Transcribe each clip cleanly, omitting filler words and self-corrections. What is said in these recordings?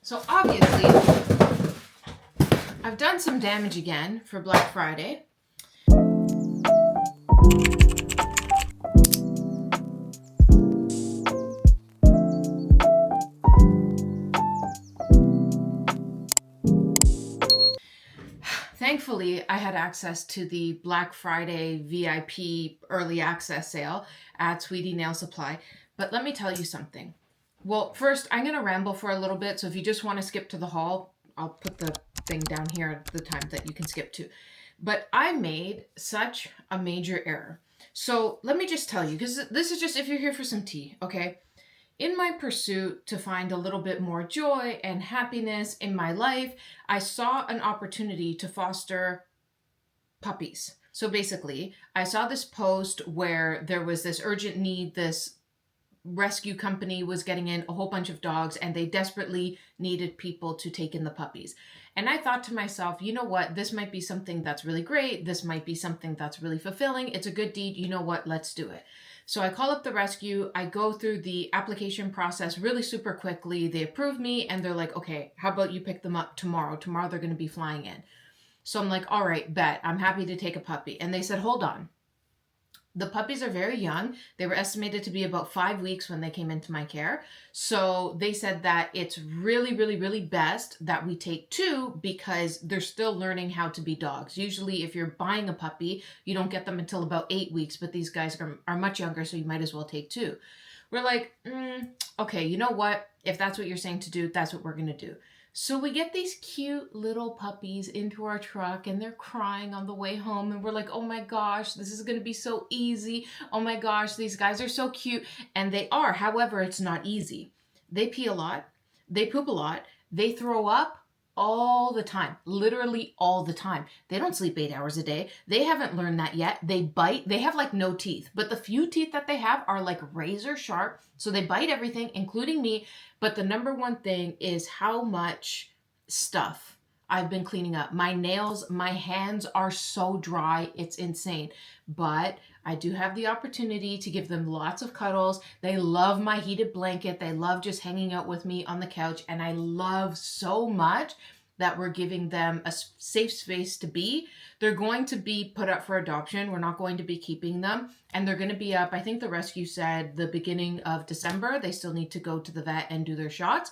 So obviously, I've done some damage again for Black Friday. Thankfully, I had access to the Black Friday VIP early access sale at Sweetie Nail Supply. But let me tell you something. Well, first, I'm going to ramble for a little bit. So if you just want to skip to the haul, I'll put the thing down here at the time that you can skip to. But I made such a major error. So let me just tell you, because this is just if you're here for some tea, okay? In my pursuit to find a little bit more joy and happiness in my life, I saw an opportunity to foster puppies. So basically, I saw this post where there was this urgent need, this rescue company was getting in a whole bunch of dogs and they desperately needed people to take in the puppies. And I thought to myself, you know what, this might be something that's really great. This might be something that's really fulfilling. It's a good deed. You know what, let's do it. So I call up the rescue. I go through the application process really super quickly. They approve me and they're like, okay, how about you pick them up tomorrow? Tomorrow they're going to be flying in. So I'm like, all right, bet. I'm happy to take a puppy. And they said, hold on. The puppies are very young. They were estimated to be about 5 weeks when they came into my care. So they said that it's really, really, really best that we take 2 because they're still learning how to be dogs. Usually if you're buying a puppy, you don't get them until about 8 weeks, but these guys are much younger, so you might as well take 2. We're like, okay, you know what? If that's what you're saying to do, that's what we're going to do. So we get these cute little puppies into our truck and they're crying on the way home and we're like, oh my gosh, this is going to be so easy. Oh my gosh, these guys are so cute. And they are. However, it's not easy. They pee a lot. They poop a lot. They throw up all the time, literally all the time. They don't sleep 8 hours a day. They haven't learned that yet. They bite. They have like no teeth, but the few teeth that they have are like razor sharp. So they bite everything, including me. But the number one thing is how much stuff I've been cleaning up. My nails, my hands are so dry. It's insane. But I do have the opportunity to give them lots of cuddles. They love my heated blanket. They love just hanging out with me on the couch. And I love so much that we're giving them a safe space to be. They're going to be put up for adoption. We're not going to be keeping them. And they're going to be up, I think the rescue said the beginning of December. They still need to go to the vet and do their shots.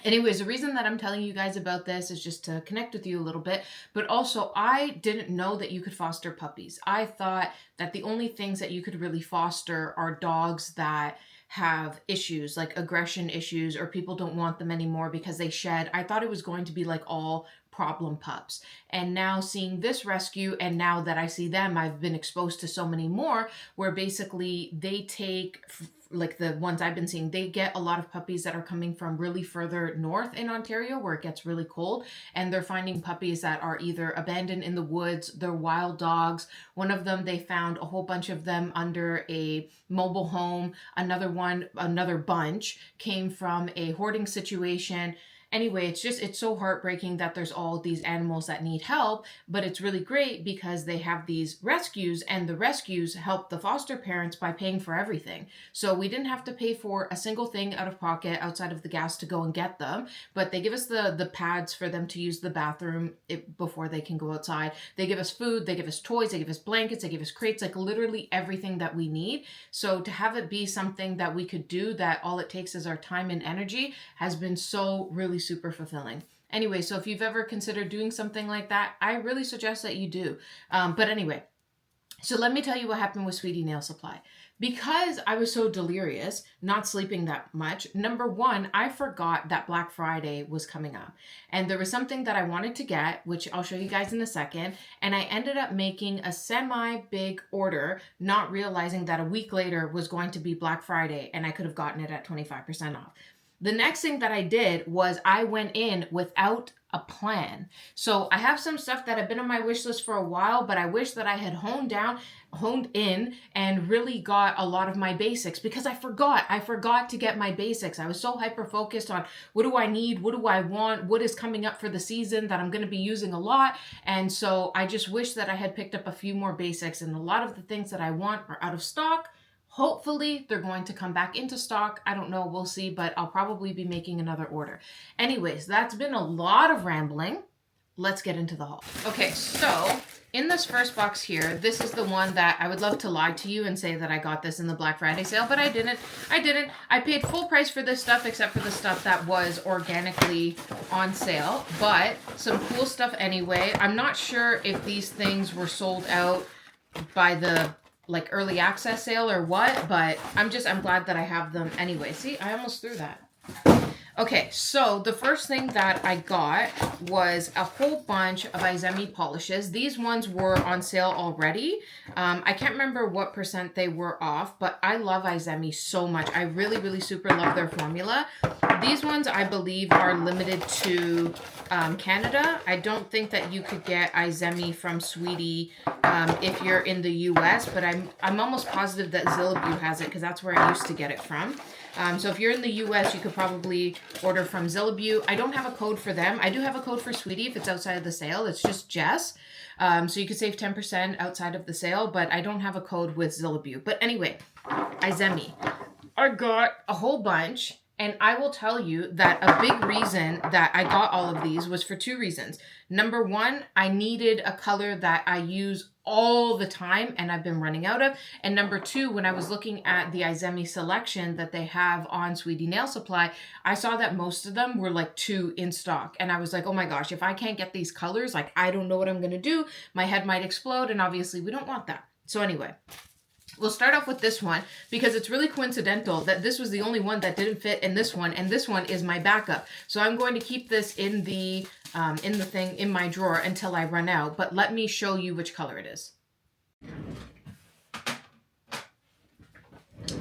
Anyways, the reason that I'm telling you guys about this is just to connect with you a little bit, but also I didn't know that you could foster puppies. I thought that the only things that you could really foster are dogs that have issues like aggression issues or people don't want them anymore because they shed. I thought it was going to be like all problem pups. And now seeing this rescue and now that I see them, I've been exposed to so many more where basically they take like the ones I've been seeing, they get a lot of puppies that are coming from really further north in Ontario where it gets really cold. And they're finding puppies that are either abandoned in the woods, they're wild dogs. One of them, they found a whole bunch of them under a mobile home. Another bunch came from a hoarding situation. Anyway, it's so heartbreaking that there's all these animals that need help, but it's really great because they have these rescues and the rescues help the foster parents by paying for everything. So we didn't have to pay for a single thing out of pocket outside of the gas to go and get them, but they give us the pads for them to use the bathroom before they can go outside. They give us food, they give us toys, they give us blankets, they give us crates, like literally everything that we need. So to have it be something that we could do that all it takes is our time and energy has been so really super fulfilling. Anyway, so if you've ever considered doing something like that, I really suggest that you do. But anyway, so let me tell you what happened with Sweetie Nail Supply. Because I was so delirious, not sleeping that much, number one, I forgot that Black Friday was coming up. And there was something that I wanted to get, which I'll show you guys in a second. And I ended up making a semi-big order, not realizing that a week later was going to be Black Friday and I could have gotten it at 25% off. The next thing that I did was I went in without a plan. So I have some stuff that have been on my wish list for a while, but I wish that I had honed in and really got a lot of my basics because I forgot to get my basics. I was so hyper focused on what do I need? What do I want? What is coming up for the season that I'm going to be using a lot? And so I just wish that I had picked up a few more basics, and a lot of the things that I want are out of stock. Hopefully they're going to come back into stock. I don't know, we'll see, but I'll probably be making another order. Anyways, that's been a lot of rambling. Let's get into the haul. Okay, so in this first box here, this is the one that I would love to lie to you and say that I got this in the Black Friday sale, but I didn't. I paid full price for this stuff except for the stuff that was organically on sale, but some cool stuff anyway. I'm not sure if these things were sold out by the like early access sale or what, but I'm glad that I have them anyway. See, I almost threw that. Okay, so the first thing that I got was a whole bunch of Izemi polishes. These ones were on sale already. I can't remember what percent they were off, but I love Izemi so much. I really, really super love their formula. These ones, I believe, are limited to Canada. I don't think that you could get Izemi from Sweetie if you're in the US, but I'm almost positive that Zillabue has it because that's where I used to get it from. So if you're in the US, you could probably order from Zillabue. I don't have a code for them. I do have a code for Sweetie if it's outside of the sale. It's just Jess. So you could save 10% outside of the sale, but I don't have a code with Zillabue. But anyway, Izemi. I got a whole bunch. And I will tell you that a big reason that I got all of these was for two reasons. Number one, I needed a color that I use all the time and I've been running out of. And number two, when I was looking at the Izemi selection that they have on Sweetie Nail Supply, I saw that most of them were like 2 in stock. And I was like, oh my gosh, if I can't get these colors, like I don't know what I'm going to do. My head might explode. And obviously we don't want that. So anyway. We'll start off with this one because it's really coincidental that this was the only one that didn't fit in this one, and this one is my backup. So I'm going to keep this in the thing in my drawer until I run out. But let me show you which color it is.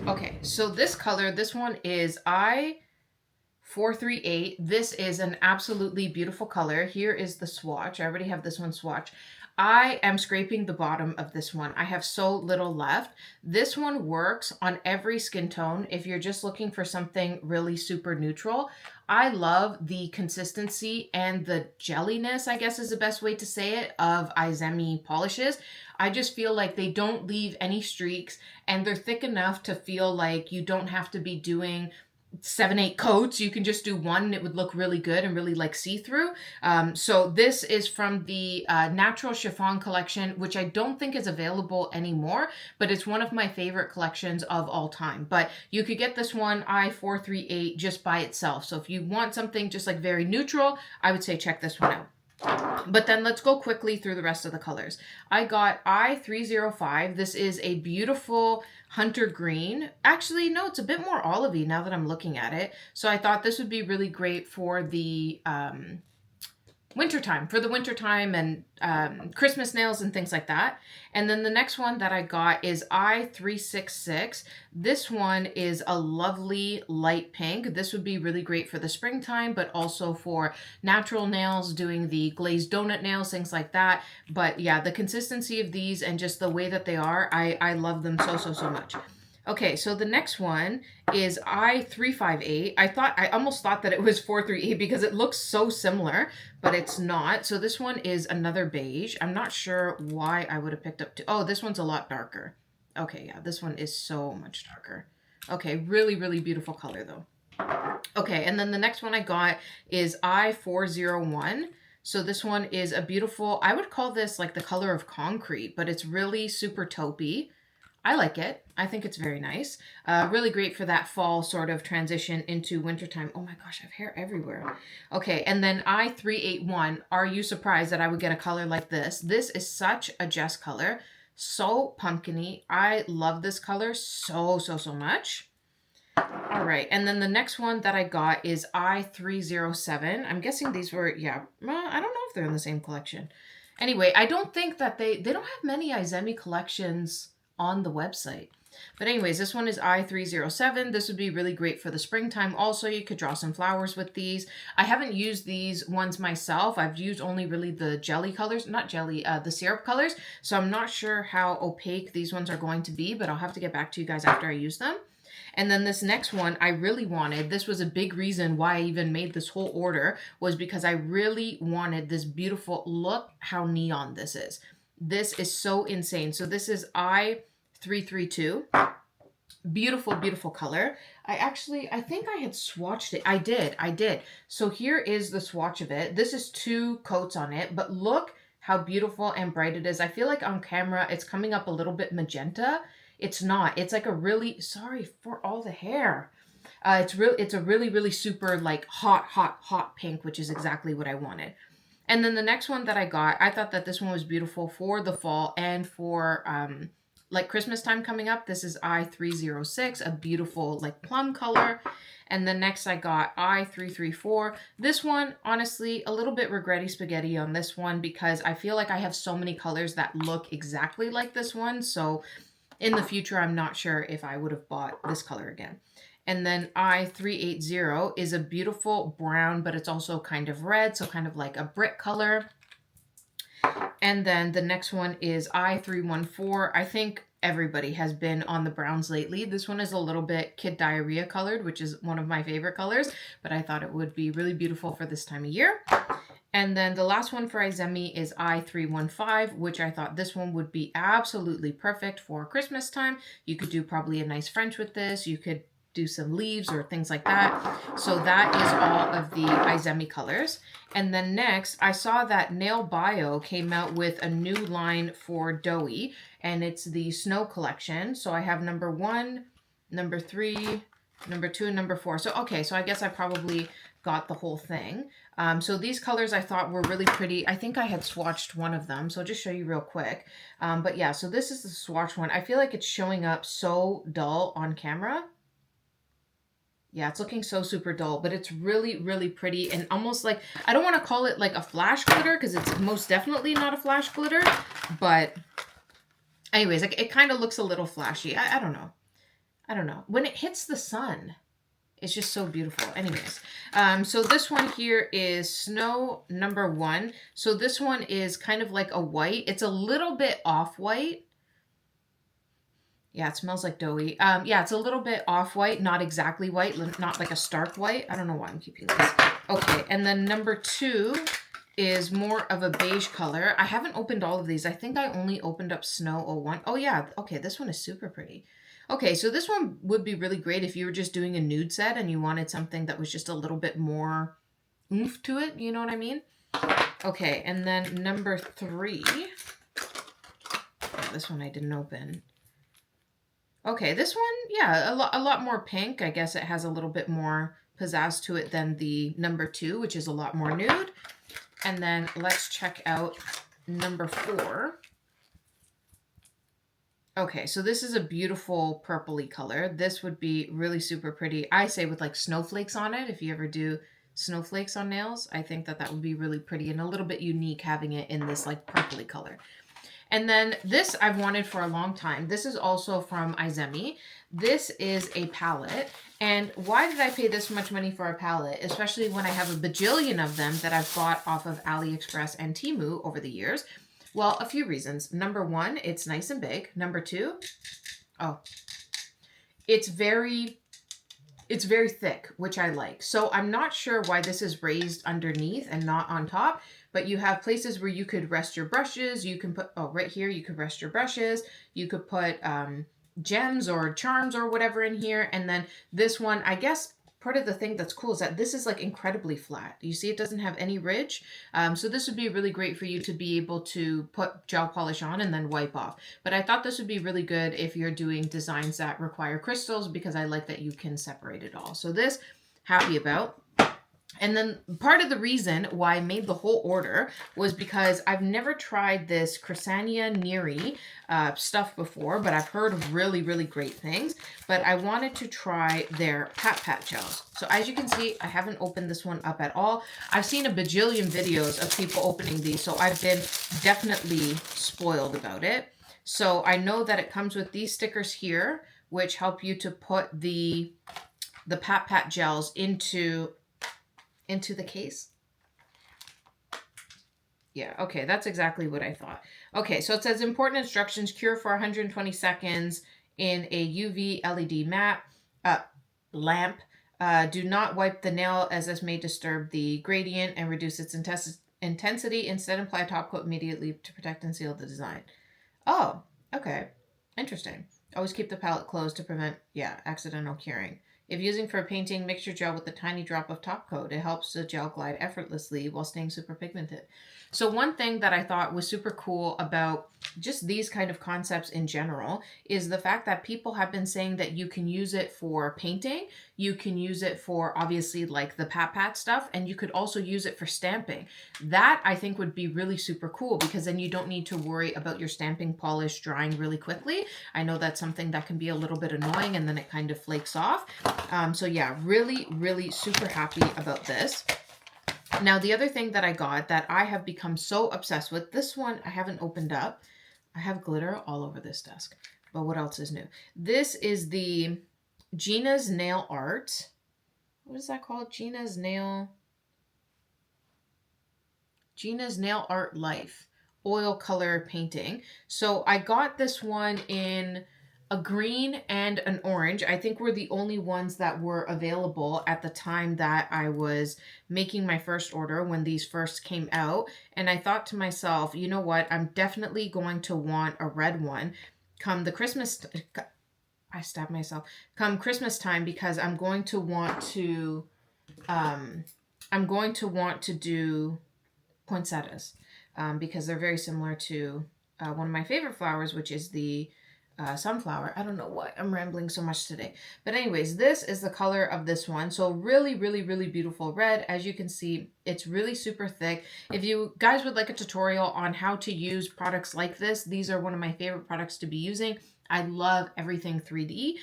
Okay, so this color, this one is I438. This is an absolutely beautiful color. Here is the swatch. I already have this one swatched. I am scraping the bottom of this one. I have so little left. This one works on every skin tone if you're just looking for something really super neutral. I love the consistency and the jelliness, I guess is the best way to say it, of Izemi polishes. I just feel like they don't leave any streaks and they're thick enough to feel like you don't have to be doing 7-8 coats. You can just do one and it would look really good and really like see-through. So this is from the Natural Chiffon collection, which I don't think is available anymore, but it's one of my favorite collections of all time. But you could get this one, I438, just by itself. So if you want something just like very neutral, I would say check this one out. But then let's go quickly through the rest of the colors. I got I305. This is a beautiful hunter green. Actually, no, it's a bit more olivey now that I'm looking at it. So I thought this would be really great for the wintertime, and Christmas nails and things like that. And then the next one that I got is I366. This one is a lovely light pink. This would be really great for the springtime, but also for natural nails, doing the glazed donut nails, things like that. But yeah, the consistency of these and just the way that they are, I love them so much. Okay, so the next one is I358. I almost thought that it was 438 because it looks so similar, but it's not. So this one is another beige. I'm not sure why I would have picked up oh, this one's a lot darker. Okay, yeah, this one is so much darker. Okay, really, really beautiful color though. Okay, and then the next one I got is I401. So this one is a beautiful, I would call this like the color of concrete, but it's really super taupey. I like it. I think it's very nice. Really great for that fall sort of transition into wintertime. Oh my gosh, I have hair everywhere. Okay, and then I381. Are you surprised that I would get a color like this? This is such a Jess color. So pumpkin-y. I love this color so much. All right, and then the next one that I got is I307. I'm guessing these were, yeah, I don't know if they're in the same collection. Anyway, I don't think that they don't have many Izemi collections on the website. But anyways, this one is I307. This would be really great for the springtime. Also, you could draw some flowers with these. I haven't used these ones myself. I've used only really the jelly colors, not jelly, the syrup colors. So I'm not sure how opaque these ones are going to be, but I'll have to get back to you guys after I use them. And then this next one I really wanted. This was a big reason why I even made this whole order, was because I really wanted this beautiful, look how neon this is. This is so insane. So this is I332. Beautiful, beautiful color. I think I had swatched it. I did. So here is the swatch of it. This is 2 coats on it, but look how beautiful and bright it is. I feel like on camera, it's coming up a little bit magenta. It's not. It's like a really, sorry for all the hair. It's a really, really super like hot pink, which is exactly what I wanted. And then the next one that I got, I thought that this one was beautiful for the fall and for like Christmas time coming up. This is I306, a beautiful like plum color. And then next I got I334. This one, honestly, a little bit regretty spaghetti on this one because I feel like I have so many colors that look exactly like this one. So in the future, I'm not sure if I would have bought this color again. And then I380 is a beautiful brown, but it's also kind of red, so kind of like a brick color. And then the next one is I314. I think everybody has been on the browns lately. This one is a little bit kid diarrhea colored, which is one of my favorite colors, but I thought it would be really beautiful for this time of year. And then the last one for Izemi is I315, which I thought this one would be absolutely perfect for Christmas time. You could do probably a nice French with this. You could do some leaves or things like that. So that is all of the Izemi colors. And then next, I saw that Nailbayo came out with a new line for Doughy, and it's the Snow Collection. So I have number 1, number 3, number 2, and number 4. So, okay, so I guess I probably got the whole thing. So these colors I thought were really pretty. I think I had swatched one of them, so I'll just show you real quick. But yeah, so this is the swatch one. I feel like it's showing up so dull on camera. Yeah, it's looking so super dull, but it's really, really pretty and almost like, I don't want to call it like a flash glitter because it's most definitely not a flash glitter, but anyways, like, it kind of looks a little flashy. I don't know. I don't know. When it hits the sun, it's just so beautiful. Anyways, so this one here is Snow number 1. So this one is kind of like a white. It's a little bit off-white. Yeah, it smells like doughy. Yeah, it's a little bit off-white, not exactly white, not like a stark white. I don't know why I'm keeping this. Okay, and then number 2 is more of a beige color. I haven't opened all of these. I think I only opened up Snow 01. Oh yeah, okay, this one is super pretty. Okay, so this one would be really great if you were just doing a nude set and you wanted something that was just a little bit more oomph to it, you know what I mean? Okay, and then number 3. Oh, this one I didn't open. Okay, this one, yeah, a lot more pink. I guess it has a little bit more pizzazz to it than the number 2, which is a lot more nude. And then let's check out number 4. Okay, so this is a beautiful purpley color. This would be really super pretty. I say with like snowflakes on it. If you ever do snowflakes on nails, I think that that would be really pretty and a little bit unique having it in this like purpley color. And then this I've wanted for a long time. This is also from Izemi. This is a palette. And why did I pay this much money for a palette? Especially when I have a bajillion of them that I've bought off of AliExpress and Temu over the years. Well, a few reasons. Number 1, it's nice and big. Number 2, it's very thick, which I like. So I'm not sure why this is raised underneath and not on top. But you have places where you could rest your brushes. You can put, right here, you could rest your brushes. You could put gems or charms or whatever in here. And then this one, I guess part of the thing that's cool is that this is like incredibly flat. You see it doesn't have any ridge. So this would be really great for you to be able to put gel polish on and then wipe off. But I thought this would be really good if you're doing designs that require crystals because I like that you can separate it all. So this, happy about. And then part of the reason why I made the whole order was because I've never tried this Crisania Neri stuff before, but I've heard really, really great things. But I wanted to try their Pat gels. So as you can see, I haven't opened this one up at all. I've seen a bajillion videos of people opening these, so I've been definitely spoiled about it. So I know that it comes with these stickers here, which help you to put the Pat gels into the case. Yeah, okay, that's exactly what I thought. Okay, so it says important instructions, cure for 120 seconds in a UV LED lamp. Do not wipe the nail as this may disturb the gradient and reduce its intensity. Instead, apply a top coat immediately to protect and seal the design. Oh, okay, interesting. Always keep the palette closed to prevent, accidental curing. If using for painting, mix your gel with a tiny drop of top coat. It helps the gel glide effortlessly while staying super pigmented. So one thing that I thought was super cool about just these kind of concepts in general is the fact that people have been saying that you can use it for painting, you can use it for obviously like the pat stuff, and you could also use it for stamping. That I think would be really super cool because then you don't need to worry about your stamping polish drying really quickly. I know that's something that can be a little bit annoying and then it kind of flakes off. So yeah, really, really super happy about this. Now, the other thing that I got that I have become so obsessed with, this one I haven't opened up. I have glitter all over this desk, but what else is new? This is the Gina's Nail Art. What is that called? Gina's Nail Art Life oil color painting. So I got this one in a green and an orange. I think we're the only ones that were available at the time that I was making my first order when these first came out. And I thought to myself, you know what? I'm definitely going to want a red one come the Christmas. I stabbed myself. Come Christmas time because I'm going to want to do poinsettias because they're very similar to one of my favorite flowers, which is the sunflower. I don't know what, I'm rambling so much today. But anyways, this is the color of this one. So really, really, really beautiful red. As you can see, it's really super thick. If you guys would like a tutorial on how to use products like this, these are one of my favorite products to be using. I love everything 3D.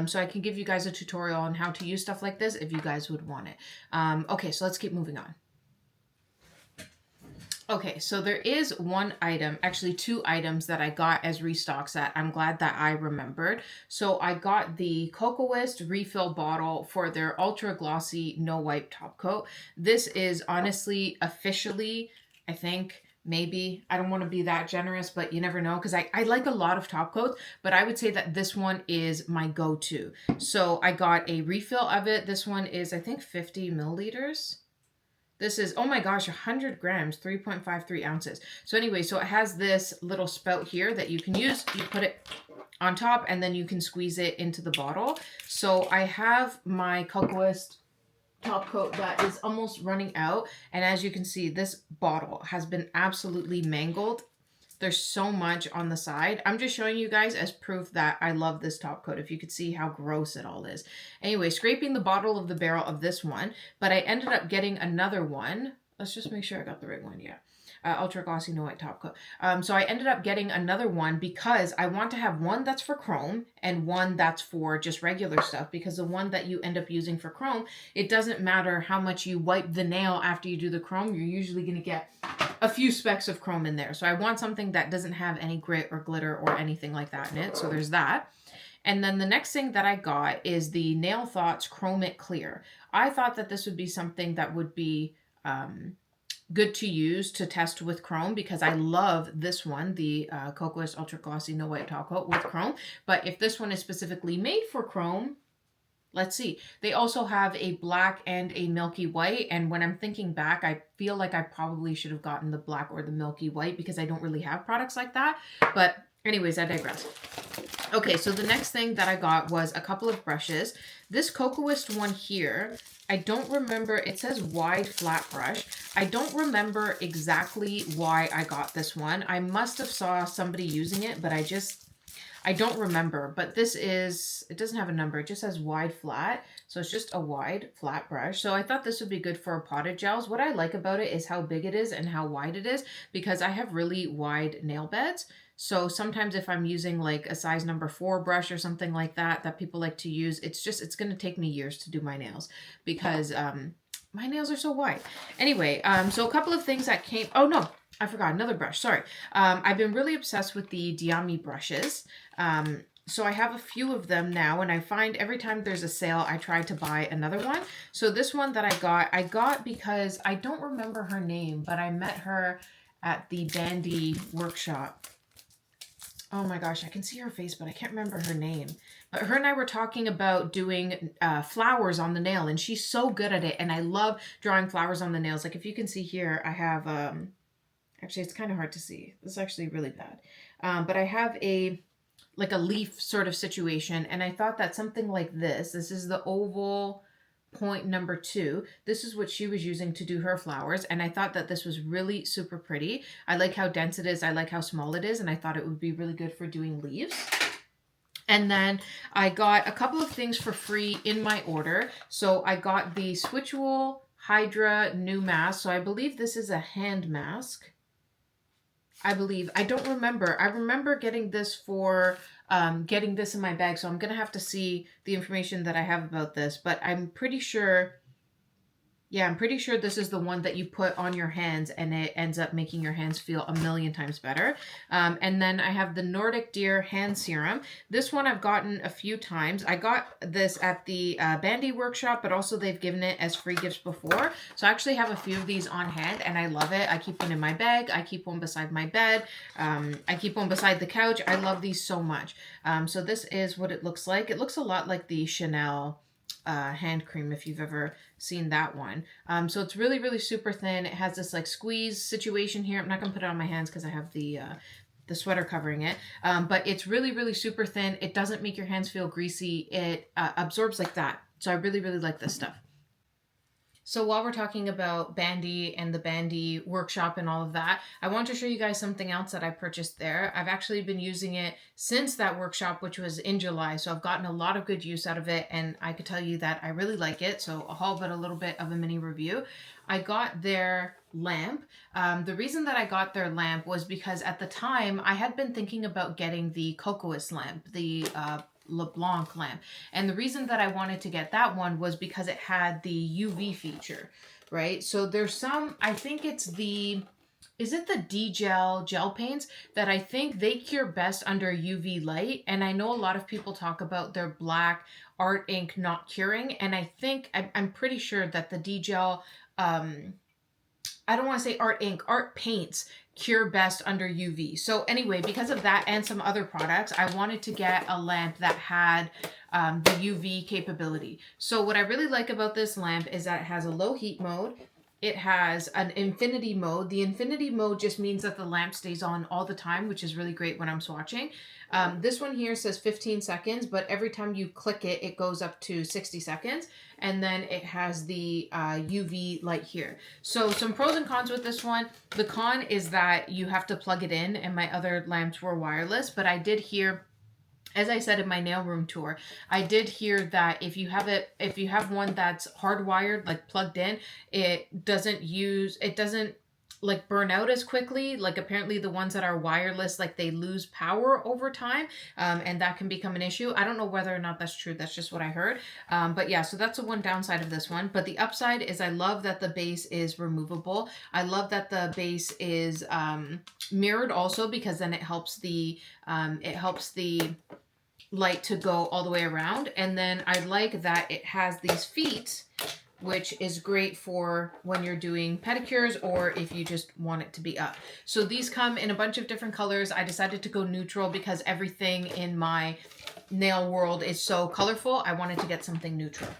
So I can give you guys a tutorial on how to use stuff like this if you guys would want it. Okay, so let's keep moving on. Okay, so there is one item, actually two items that I got as restocks that I'm glad that I remembered. So I got the Kokoist refill bottle for their ultra glossy no wipe top coat. This is honestly officially, I think, maybe, I don't want to be that generous, but you never know because I like a lot of top coats, but I would say that this one is my go-to. So I got a refill of it. This one is, I think, 50 milliliters. This is, oh my gosh, 100 grams, 3.53 ounces. So anyway, so it has this little spout here that you can use. You put it on top and then you can squeeze it into the bottle. So I have my Kokoist top coat that is almost running out. And as you can see, this bottle has been absolutely mangled. There's so much on the side. I'm just showing you guys as proof that I love this top coat, if you could see how gross it all is. Anyway, scraping the bottle of the barrel of this one, but I ended up getting another one. Let's just make sure I got the right one, yeah. Ultra glossy no white top coat. So I ended up getting another one because I want to have one that's for chrome and one that's for just regular stuff, because the one that you end up using for chrome, it doesn't matter how much you wipe the nail after you do the chrome, you're usually going to get a few specks of chrome in there. So I want something that doesn't have any grit or glitter or anything like that in it. So there's that. And then the next thing that I got is the Nail Thoughts Chrome It Clear. I thought that this would be something that would be good to use to test with chrome, because I love this one, the Kokoist Ultra Glossy No White Top Coat with chrome. But if this one is specifically made for chrome, let's see. They also have a black and a milky white. And when I'm thinking back, I feel like I probably should have gotten the black or the milky white because I don't really have products like that. But anyways, I digress. Okay, so the next thing that I got was a couple of brushes. This Kokoist one here, I don't remember, it says wide flat brush. I don't remember exactly why I got this one. I must have saw somebody using it, but I don't remember. But this is, it doesn't have a number, it just says wide flat. So it's just a wide flat brush. So I thought this would be good for potted gels. What I like about it is how big it is and how wide it is, because I have really wide nail beds. So sometimes if I'm using like a size number 4 brush or something like that, that people like to use, it's going to take me years to do my nails because my nails are so wide. Anyway, so a couple of things that came, oh no, I forgot another brush, sorry. I've been really obsessed with the DIAMI brushes. So I have a few of them now, and I find every time there's a sale, I try to buy another one. So this one that I got because I don't remember her name, but I met her at the Bandandy workshop. Oh my gosh, I can see her face, but I can't remember her name. But her and I were talking about doing flowers on the nail, and she's so good at it. And I love drawing flowers on the nails. Like if you can see here, I have, actually it's kind of hard to see. This is actually really bad. But I have a like a leaf sort of situation. And I thought that something like this is the oval point number 2. This is what she was using to do her flowers, and I thought that this was really super pretty. I like how dense it is, I like how small it is, and I thought it would be really good for doing leaves. And then I got a couple of things for free in my order. So I got the Switual Hydra new mask. So I believe this is a hand mask. I believe. I don't remember. I remember getting this for getting this in my bag. So I'm going to have to see the information that I have about this. But I'm pretty sure... Yeah, I'm pretty sure this is the one that you put on your hands and it ends up making your hands feel a million times better. And then I have the Nordic Deer Hand Serum. This one I've gotten a few times. I got this at the Bandy workshop, but also they've given it as free gifts before. So I actually have a few of these on hand and I love it. I keep one in my bag. I keep one beside my bed. I keep one beside the couch. I love these so much. So this is what it looks like. It looks a lot like the Chanel hand cream, if you've ever seen that one. So it's really, really super thin. It has this like squeeze situation here. I'm not gonna put it on my hands because I have the sweater covering it. But it's really, really super thin. It doesn't make your hands feel greasy. It absorbs like that. So I really, really like this stuff. So while we're talking about Bandy and the Bandy workshop and all of that, I want to show you guys something else that I purchased there. I've actually been using it since that workshop, which was in July. So I've gotten a lot of good use out of it and I could tell you that I really like it. So a haul, but a little bit of a mini review. I got their lamp. The reason that I got their lamp was because at the time I had been thinking about getting the Kokoist lamp, the LeBlanc lamp. And the reason that I wanted to get that one was because it had the UV feature, right? So there's some, I think it's the, is it the gel paints that I think they cure best under UV light? And I know a lot of people talk about their black art ink not curing. And I think, I'm pretty sure that the gel, I don't want to say art ink, art paints cure best under UV. So anyway, because of that and some other products, I wanted to get a lamp that had the UV capability. So what I really like about this lamp is that it has a low heat mode. It has an infinity mode. The infinity mode just means that the lamp stays on all the time, which is really great when I'm swatching. This one here says 15 seconds, but every time you click it, it goes up to 60 seconds. And then it has the UV light here. So some pros and cons with this one. The con is that you have to plug it in, and my other lamps were wireless, but I did hear, as I said in my nail room tour, I did hear that if you have one that's hardwired, like plugged in, it doesn't like burn out as quickly. Like apparently the ones that are wireless, like they lose power over time, and that can become an issue. I don't know whether or not that's true. That's just what I heard. But yeah, so that's the one downside of this one. But the upside is I love that the base is removable. I love that the base is mirrored also, because then it helps the light to go all the way around. And then I like that it has these feet, which is great for when you're doing pedicures or if you just want it to be up. So these come in a bunch of different colors. I decided to go neutral because everything in my nail world is so colorful. I wanted to get something neutral.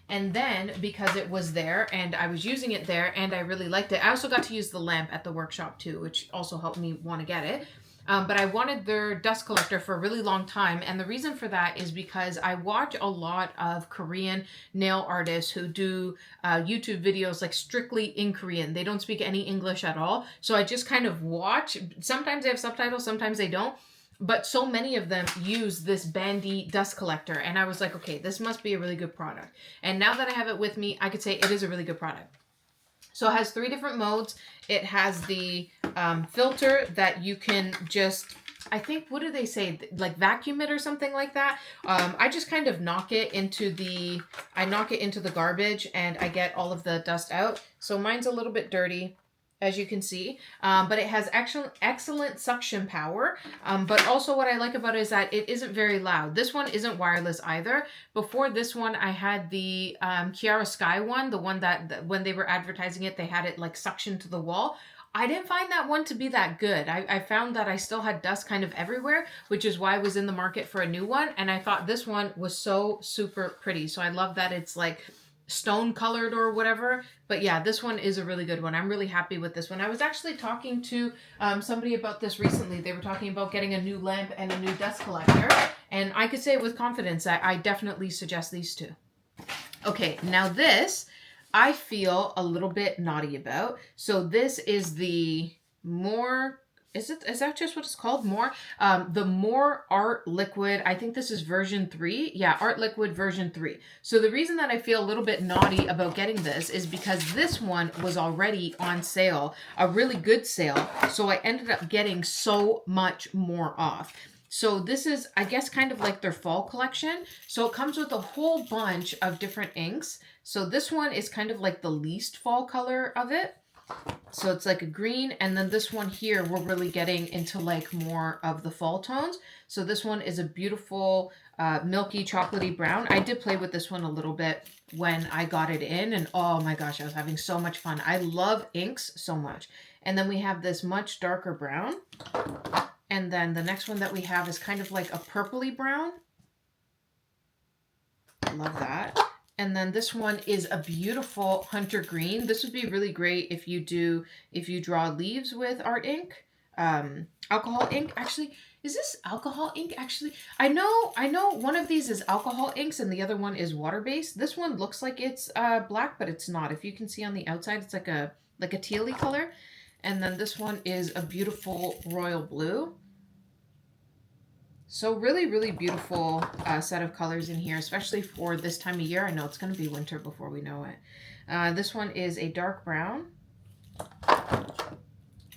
And then because it was there and I was using it there and I really liked it, I also got to use the lamp at the workshop too, which also helped me want to get it. But I wanted their dust collector for a really long time. And the reason for that is because I watch a lot of Korean nail artists who do YouTube videos like strictly in Korean. They don't speak any English at all. So I just kind of watch. Sometimes they have subtitles, sometimes they don't. But so many of them use this Bandy dust collector. And I was like, okay, this must be a really good product. And now that I have it with me, I could say it is a really good product. So it has 3 different modes. It has the filter that you can just, I think, what do they say? Like vacuum it or something like that. I just kind of knock it into the garbage and I get all of the dust out. So mine's a little bit dirty, as you can see, but it has excellent suction power. But also what I like about it is that it isn't very loud. This one isn't wireless either. Before this one, I had the Kiara Sky one, the one that when they were advertising it, they had it like suction to the wall. I didn't find that one to be that good. I found that I still had dust kind of everywhere, which is why I was in the market for a new one. And I thought this one was so super pretty. So I love that it's like stone colored or whatever. But yeah, this one is a really good one. I'm really happy with this one. I was actually talking to somebody about this recently. They were talking about getting a new lamp and a new dust collector. And I could say with confidence that I definitely suggest these two. Okay, now this I feel a little bit naughty about. So this is the More... Is that just what it's called? More? The More Art Liquid. I think this is version 3. Yeah, Art Liquid version 3. So the reason that I feel a little bit naughty about getting this is because this one was already on sale. A really good sale. So I ended up getting so much more off. So this is, I guess, kind of like their fall collection. So it comes with a whole bunch of different inks. So this one is kind of like the least fall color of it. So it's like a green, and then this one here, we're really getting into like more of the fall tones. So this one is a beautiful milky chocolatey brown. I did play with this one a little bit when I got it in, and oh my gosh, I was having so much fun. I love inks so much. And then we have this much darker brown. And then the next one that we have is kind of like a purpley brown. Love that. And then this one is a beautiful hunter green. This would be really great if you draw leaves with art ink, alcohol ink. Actually, is this alcohol ink? Actually, I know one of these is alcohol inks and the other one is water-based. This one looks like it's black, but it's not. If you can see on the outside, it's like a tealy color. And then this one is a beautiful royal blue. So really, really beautiful set of colors in here, especially for this time of year. I know it's going to be winter before we know it. This one is a dark brown.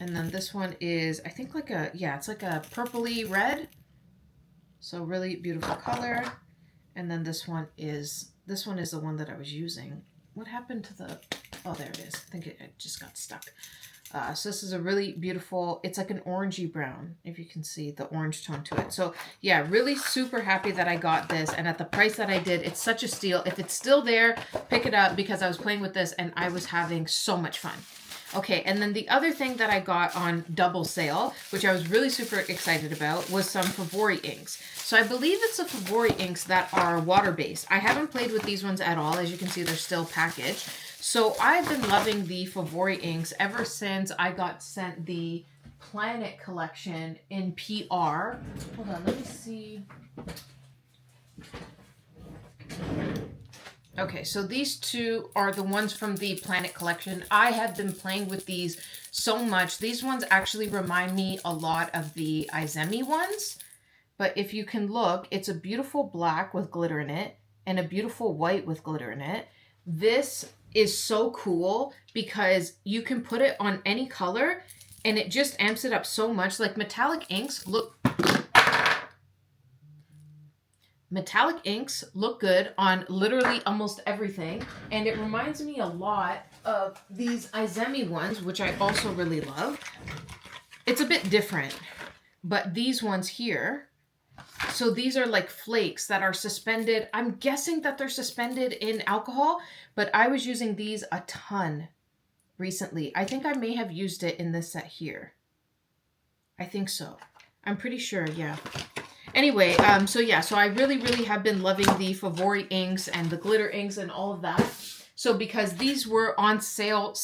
And then this one is, I think like it's like a purpley red. So really beautiful color. And then this one is the one that I was using. What happened to the, oh, there it is. I think it just got stuck. So this is a really beautiful, it's like an orangey brown, if you can see the orange tone to it. So yeah, really super happy that I got this, and at the price that I did, it's such a steal. If it's still there, pick it up, because I was playing with this and I was having so much fun. Okay, and then the other thing that I got on double sale, which I was really super excited about, was some Favori inks. So I believe it's the Favori inks that are water-based. I haven't played with these ones at all. As you can see, they're still packaged. So I've been loving the Favori inks ever since I got sent the Planet collection in PR. Hold on, let me see. Okay, so these two are the ones from the Planet collection. I have been playing with these so much. These ones actually remind me a lot of the Izemi ones. But if you can look, it's a beautiful black with glitter in it and a beautiful white with glitter in it. This is so cool because you can put it on any color and it just amps it up so much. Like metallic inks look good on literally almost everything, and it reminds me a lot of these Izemi ones, which I also really love. It's a bit different, but these ones here, so these are like flakes that are suspended. I'm guessing that they're suspended in alcohol, but I was using these a ton recently. I think I may have used it in this set here. I think so. I'm pretty sure, yeah. Anyway, so I really, really have been loving the Favori inks and the glitter inks and all of that. So because these were on sale,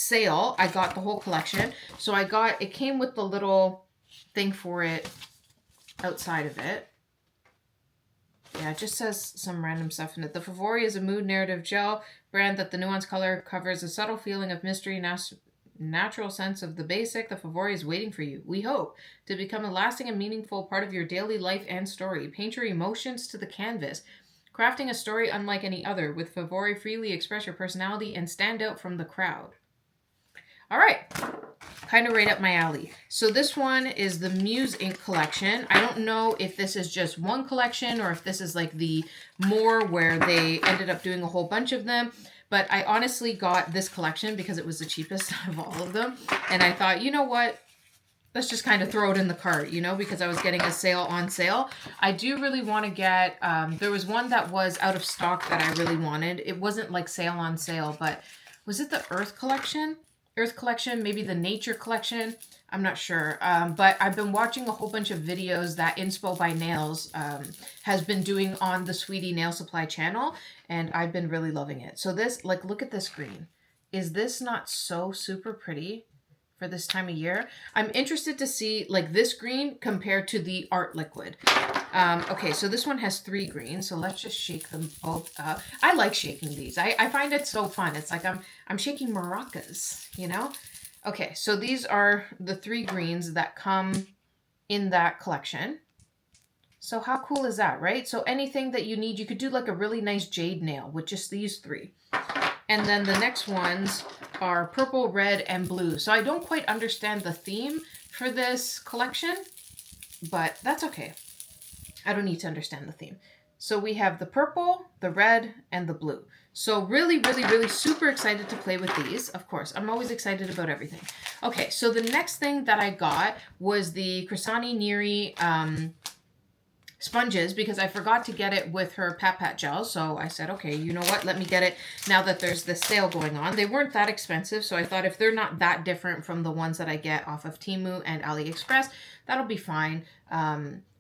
I got the whole collection. So it came with the little thing for it outside of it. Yeah, it just says some random stuff in it. The Favori is a mood narrative gel brand that the nuanced color covers a subtle feeling of mystery, natural sense of the basic. The Favori is waiting for you, we hope, to become a lasting and meaningful part of your daily life and story. Paint your emotions to the canvas, crafting a story unlike any other. With Favori, freely express your personality and stand out from the crowd. All right, kind of right up my alley. So this one is the Muse ink collection. I don't know if this is just one collection or if this is like the more where they ended up doing a whole bunch of them. But I honestly got this collection because it was the cheapest out of all of them. And I thought, you know what? Let's just kind of throw it in the cart, you know, because I was getting a sale on sale. I do really want to get, there was one that was out of stock that I really wanted. It wasn't like sale on sale, but was it the Earth collection? Earth collection, maybe the Nature collection. I'm not sure. But I've been watching a whole bunch of videos that Inspo by Nails has been doing on the Sweetie Nail Supply channel. And I've been really loving it. So this, like, look at this green. Is this not so super pretty for this time of year? I'm interested to see, like, this green compared to the Art Liquid. Okay, so this one has 3 greens, so let's just shake them both up. I like shaking these. I find it so fun. It's like I'm shaking maracas, you know? Okay, so these are the 3 greens that come in that collection. So how cool is that, right? So anything that you need, you could do like a really nice jade nail with just these 3. And then the next ones are purple, red, and blue. So I don't quite understand the theme for this collection, but that's okay. I don't need to understand the theme. So we have the purple, the red, and the blue. So really, really, really super excited to play with these. Of course, I'm always excited about everything. Okay, so the next thing that I got was the Crisania Neri sponges, because I forgot to get it with her Pat Pat gel. So I said, okay, you know what? Let me get it now that there's this sale going on. They weren't that expensive, so I thought if they're not that different from the ones that I get off of Temu and AliExpress, that'll be fine.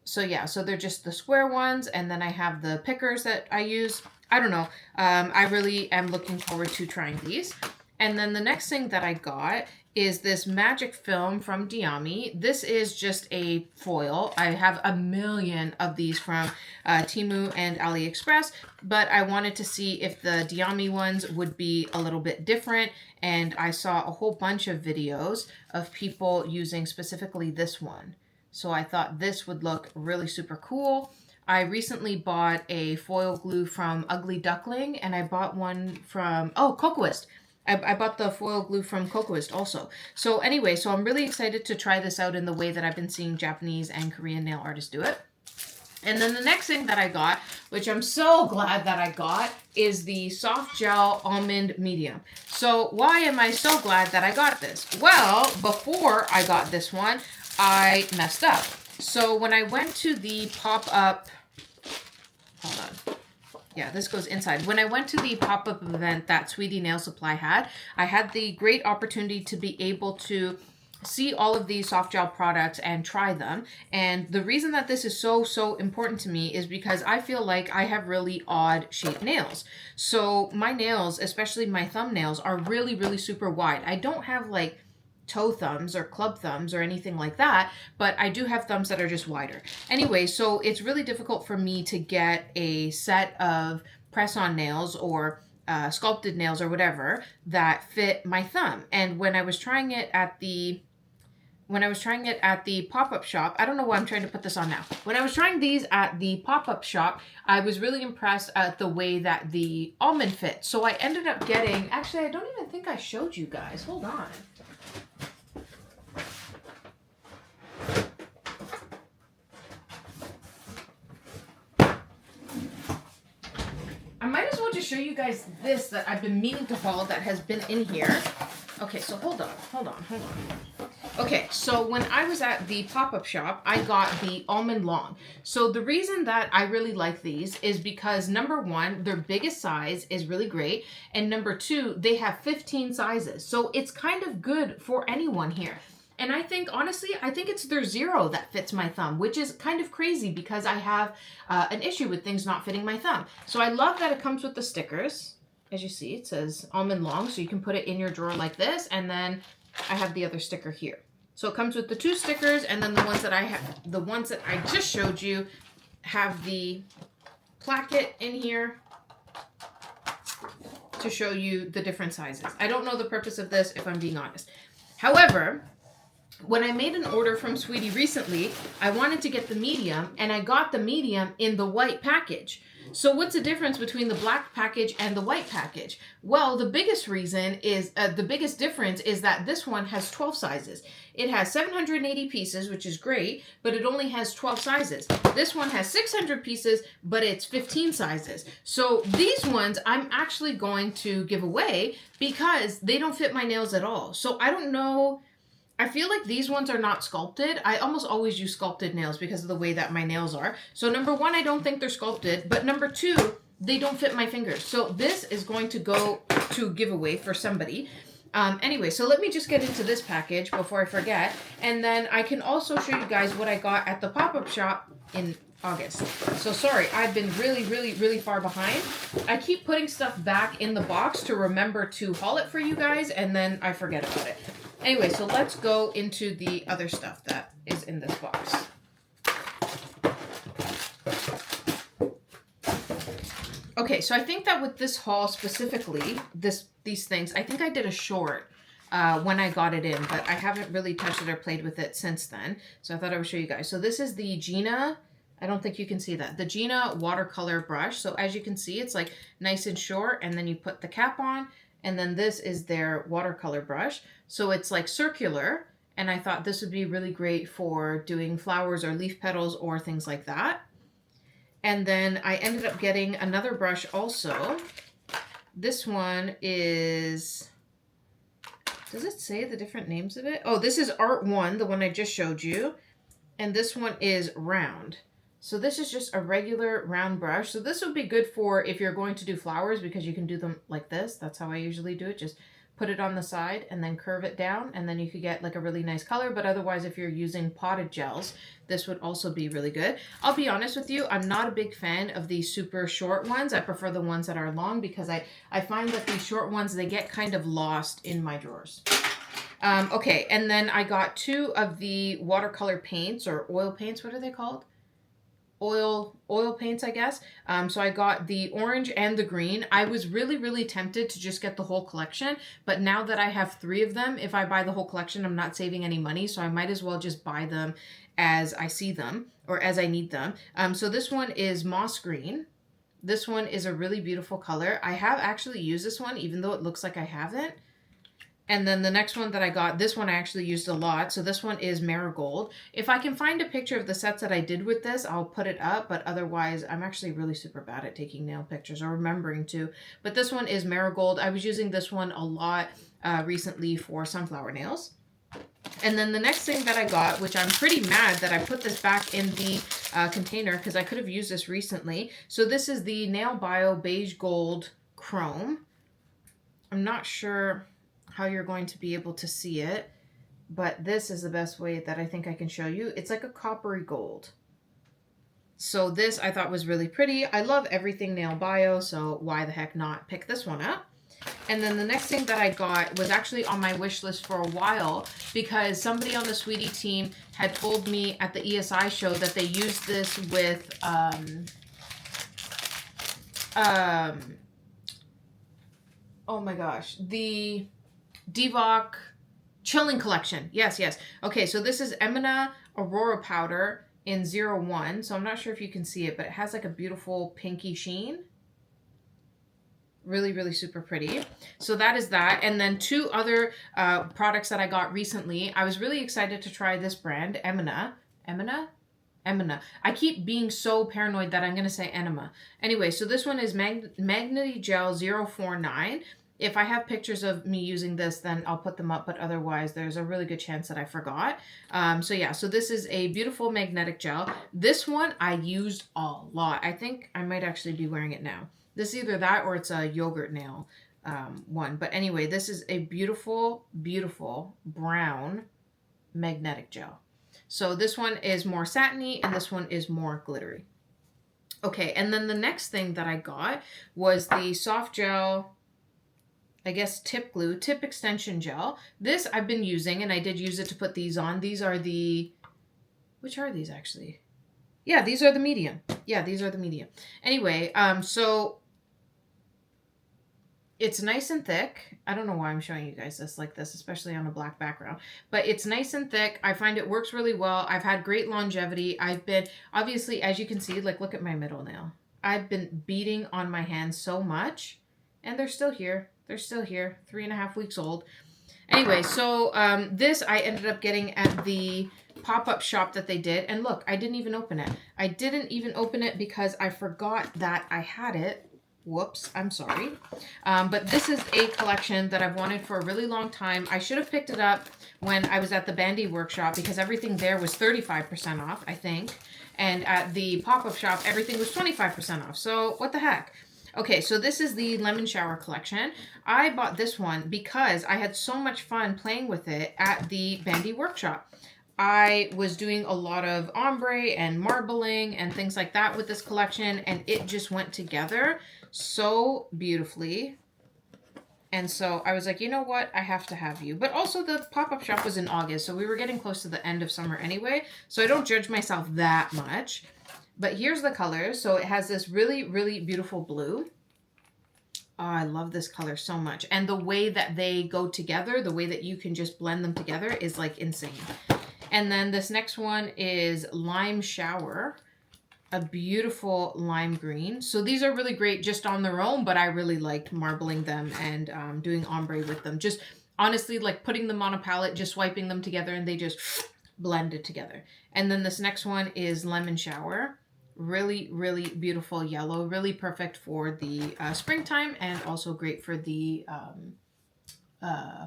So yeah, so they're just the square ones, and then I have the pickers that I use. I don't know. I really am looking forward to trying these. And then the next thing that I got is this magic film from DIAMI. This is just a foil. I have a million of these from Temu and AliExpress, but I wanted to see if the DIAMI ones would be a little bit different. And I saw a whole bunch of videos of people using specifically this one. So I thought this would look really super cool. I recently bought a foil glue from Ugly Duckling, and I bought one from, oh, Kokoist. I bought the foil glue from Kokoist also. So anyway, so I'm really excited to try this out in the way that I've been seeing Japanese and Korean nail artists do it. And then the next thing that I got, which I'm so glad that I got, is the Soft Gel Almond Medium. So why am I so glad that I got this? Well, before I got this one, I messed up. So when I went to the pop-up, hold on. Yeah, this goes inside. When I went to the pop-up event that Sweetie Nail Supply had, I had the great opportunity to be able to see all of these soft gel products and try them. And the reason that this is so important to me is because I feel like I have really odd shaped nails. So my nails, especially my thumbnails, are really super wide. I don't have like toe thumbs or club thumbs or anything like that, but I do have thumbs that are just wider. Anyway, so it's really difficult for me to get a set of press-on nails or sculpted nails or whatever that fit my thumb. And when I was trying it at the pop-up shop, I don't know why I'm trying to put this on now. When I was trying these at the pop-up shop, I was really impressed at the way that the almond fit. So I ended up getting, actually, I don't even think I showed you guys. Hold on. I might as well just show you guys this that I've been meaning to haul that has been in here. Okay, so hold on. Okay, so when I was at the pop-up shop, I got the Almond Long. So the reason that I really like these is because number one, their biggest size is really great. And number two, they have 15 sizes. So it's kind of good for anyone here. And I think, honestly, I think it's their 0 that fits my thumb, which is kind of crazy because I have an issue with things not fitting my thumb. So I love that it comes with the stickers. As you see, it says Almond Long, so you can put it in your drawer like this. And then I have the other sticker here. So it comes with the 2 stickers, and then the ones that I just showed you have the placket in here to show you the different sizes. I don't know the purpose of this, if I'm being honest. However, when I made an order from Sweetie recently, I wanted to get the medium, and I got the medium in the white package. So what's the difference between the black package and the white package? Well, the biggest difference is that this one has 12 sizes. It has 780 pieces, which is great, but it only has 12 sizes. This one has 600 pieces, but it's 15 sizes. So these ones I'm actually going to give away because they don't fit my nails at all. So I don't know. I feel like these ones are not sculpted. I almost always use sculpted nails because of the way that my nails are. So number one, I don't think they're sculpted, but number two, they don't fit my fingers. So this is going to go to giveaway for somebody. Anyway, so let me just get into this package before I forget. And then I can also show you guys what I got at the pop-up shop in August. So sorry, I've been really far behind. I keep putting stuff back in the box to remember to haul it for you guys, and then I forget about it. Anyway, so let's go into the other stuff that is in this box. Okay, so I think that with this haul specifically, these things, I think I did a short when I got it in, but I haven't really touched it or played with it since then. So I thought I would show you guys. So this is the Gina, I don't think you can see that, the Gina watercolor brush. So as you can see, it's like nice and short, and then you put the cap on, and then this is their watercolor brush. So it's like circular, and I thought this would be really great for doing flowers or leaf petals or things like that. And then I ended up getting another brush also. This one is, does it say the different names of it? Oh, this is Art 1, the one I just showed you. And this one is Round. So this is just a regular round brush. So this would be good for if you're going to do flowers, because you can do them like this. That's how I usually do it. Just put it on the side and then curve it down, and then you could get like a really nice color. But otherwise, if you're using potted gels, this would also be really good. I'll be honest with you, I'm not a big fan of these super short ones. I prefer the ones that are long, because I find that these short ones, they get kind of lost in my drawers. Okay, and then I got 2 of the watercolor paints, or oil paints. What are they called? Oil paints, I guess. So I got the orange and the green. I was really tempted to just get the whole collection, but now that I have 3 of them, if I buy the whole collection, I'm not saving any money, so I might as well just buy them as I see them, or as I need them. So this one is moss green. This one is a really beautiful color. I have actually used this one, even though it looks like I haven't. And then the next one that I got, this one I actually used a lot. So this one is Marigold. If I can find a picture of the sets that I did with this, I'll put it up. But otherwise, I'm actually really super bad at taking nail pictures, or remembering to. But this one is Marigold. I was using this one a lot recently for sunflower nails. And then the next thing that I got, which I'm pretty mad that I put this back in the container, because I could have used this recently. So this is the Nailbayo Beige Gold Chrome. I'm not sure how you're going to be able to see it, but this is the best way that I think I can show you. It's like a coppery gold. So this I thought was really pretty. I love everything Nailbayo, so why the heck not pick this one up? And then the next thing that I got was actually on my wish list for a while, because somebody on the Sweetie team had told me at the ESI show that they used this with oh my gosh, the Divock Chilling Collection. Yes. Okay, so this is Emina Aurora Powder in 01. So I'm not sure if you can see it, but it has like a beautiful pinky sheen. Really super pretty. So that is that. And then 2 other products that I got recently. I was really excited to try this brand, Emina. I keep being so paranoid that I'm going to say enema. Anyway, so this one is Magnety Gel 049. If I have pictures of me using this, then I'll put them up, but otherwise there's a really good chance that I forgot. So yeah, so this is a beautiful magnetic gel. This one I used a lot. I think I might actually be wearing it now. This is either that or it's a yogurt nail one. But anyway, this is a beautiful brown magnetic gel. So this one is more satiny and this one is more glittery. Okay, and then the next thing that I got was the SOFGEL, I guess, tip extension gel. This I've been using, and I did use it to put these on. These are the, which are these actually? Yeah, these are the medium. Yeah, these are the medium. Anyway, so it's nice and thick. I don't know why I'm showing you guys this like this, especially on a black background, but it's nice and thick. I find it works really well. I've had great longevity. I've been, obviously, as you can see, like look at my middle nail. I've been beating on my hands so much, and they're still here. They're still here, 3.5 weeks old. Anyway, so this I ended up getting at the pop-up shop that they did. And look, I didn't even open it. I didn't even open it because I forgot that I had it. Whoops, I'm sorry. But this is a collection that I've wanted for a really long time. I should have picked it up when I was at the Bandy workshop, because everything there was 35% off, I think. And at the pop-up shop, everything was 25% off. So what the heck? Okay, so this is the Lemon Shower collection. I bought this one because I had so much fun playing with it at the Bandy workshop. I was doing a lot of ombre and marbling and things like that with this collection, and it just went together so beautifully. And so I was like, you know what? I have to have you. But also the pop-up shop was in August, so we were getting close to the end of summer anyway, so I don't judge myself that much. But here's the colors. So it has this really, really beautiful blue. Oh, I love this color so much. And the way that they go together, the way that you can just blend them together is like insane. And then this next one is Lime Shower. A beautiful lime green. So these are really great just on their own, but I really liked marbling them and doing ombre with them. Just honestly, like putting them on a palette, just swiping them together, and they just blended together. And then this next one is Lemon Shower. Really, really beautiful yellow. Really perfect for the springtime and also great for the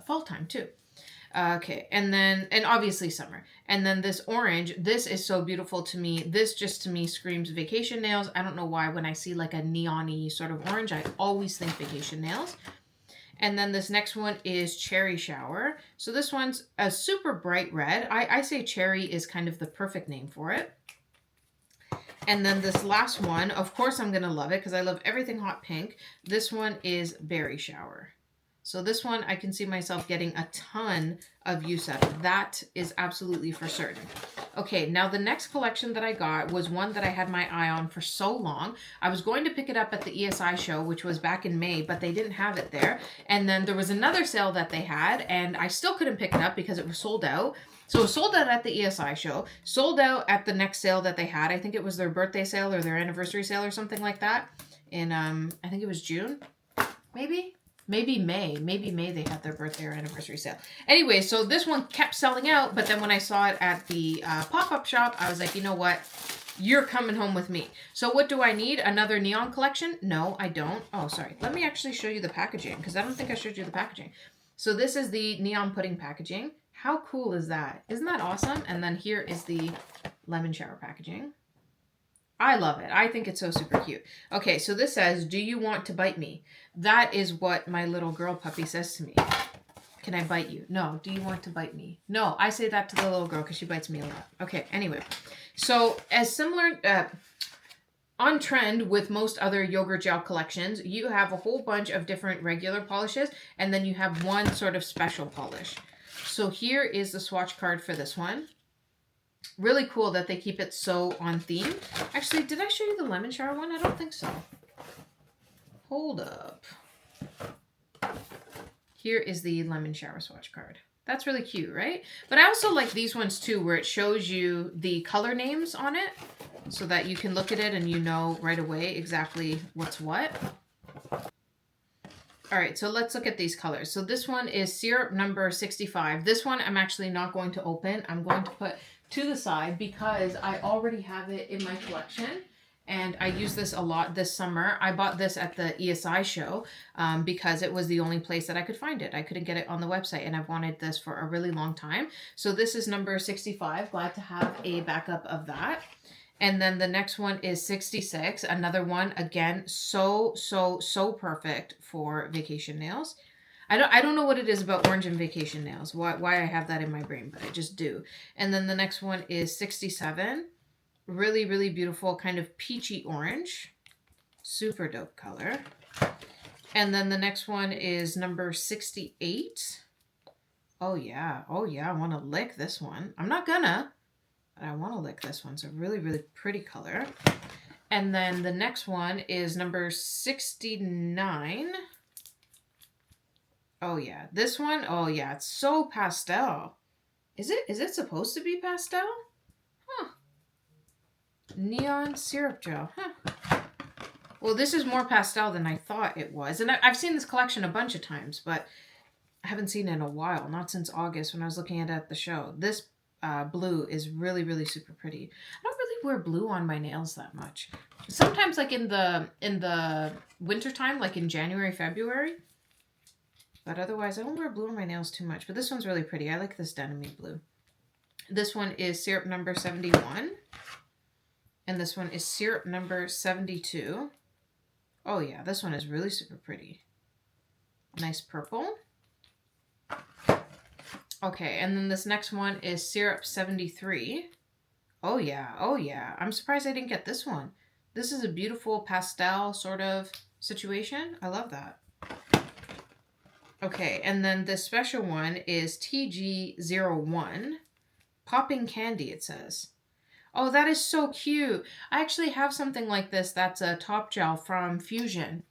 fall time too. Okay, and then, and obviously summer. And then this orange, this is so beautiful to me. This just to me screams vacation nails. I don't know why when I see like a neon-y sort of orange, I always think vacation nails. And then this next one is Cherry Shower. So this one's a super bright red. I say cherry is kind of the perfect name for it. And then this last one, of course I'm going to love it because I love everything hot pink. This one is Berry Shower. So this one, I can see myself getting a ton of use out of. That is absolutely for certain. Okay, now the next collection that I got was one that I had my eye on for so long. I was going to pick it up at the ESI show, which was back in May, but they didn't have it there. And then there was another sale that they had, and I still couldn't pick it up because it was sold out. So it was sold out at the ESI show, sold out at the next sale that they had. I think it was their birthday sale or their anniversary sale or something like that. In, I think it was June, maybe? Maybe May they had their birthday or anniversary sale. Anyway, so this one kept selling out, but then when I saw it at the pop-up shop, I was like, you know what? You're coming home with me. So what do I need? Another neon collection? No, I don't. Oh, sorry. Let me actually show you the packaging because I don't think I showed you the packaging. So this is the neon pudding packaging. How cool is that? Isn't that awesome? And then here is the lemon shower packaging. I love it. I think it's so super cute. Okay, so this says, do you want to bite me? That is what my little girl puppy says to me. Can I bite you? No. Do you want to bite me? No. I say that to the little girl because she bites me a lot. Okay, anyway. So as similar, on trend with most other yogurt gel collections, you have a whole bunch of different regular polishes, and then you have one sort of special polish. So here is the swatch card for this one. Really cool that they keep it so on theme. Actually, did I show you the lemon shower one? I don't think so. Hold up. Here is the lemon shower swatch card. That's really cute, right? But I also like these ones too, where it shows you the color names on it so that you can look at it and you know right away exactly what's what. All right, so let's look at these colors. So this one is syrup number 65. This one I'm actually not going to open. I'm going to put to the side because I already have it in my collection and I use this a lot this summer. I bought this at the ESI show because it was the only place that I could find it. I couldn't get it on the website and I've wanted this for a really long time. So this is number 65. Glad to have a backup of that. And then the next one is 66. Another one, again, so perfect for vacation nails. I don't know what it is about orange and vacation nails, why I have that in my brain, but I just do. And then the next one is 67. Really, really beautiful, kind of peachy orange. Super dope color. And then the next one is number 68. Oh yeah, I want to lick this one. I'm not gonna, but I want to lick this one. It's a really, really pretty color. And then the next one is number 69. Oh yeah, this one, oh yeah, it's so pastel. Is it supposed to be pastel? Huh. Neon syrup gel, huh. Well, this is more pastel than I thought it was. And I've seen this collection a bunch of times, but I haven't seen it in a while, not since August when I was looking at it at the show. This blue is really, really super pretty. I don't really wear blue on my nails that much. Sometimes like in the winter time, like in January, February. But otherwise, I don't wear blue on my nails too much. But this one's really pretty. I like this denim blue. This one is syrup number 71. And this one is syrup number 72. Oh yeah, this one is really super pretty. Nice purple. Okay, and then this next one is Syrup 73. Oh yeah, oh yeah. I'm surprised I didn't get this one. This is a beautiful pastel sort of situation. I love that. Okay, and then this special one is TG01. Popping Candy, it says. Oh, that is so cute. I actually have something like this that's a top gel from Fusion.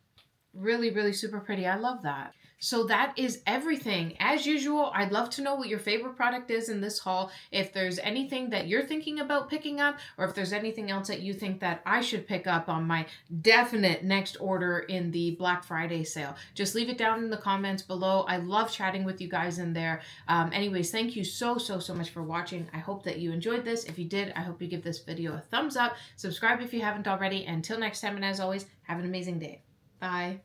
Really, really super pretty. I love that. So that is everything. As usual, I'd love to know what your favorite product is in this haul. If there's anything that you're thinking about picking up, or if there's anything else that you think that I should pick up on my definite next order in the Black Friday sale, just leave it down in the comments below. I love chatting with you guys in there. Anyways, thank you so much for watching. I hope that you enjoyed this. If you did, I hope you give this video a thumbs up. Subscribe if you haven't already. Until next time, and as always, have an amazing day. Bye.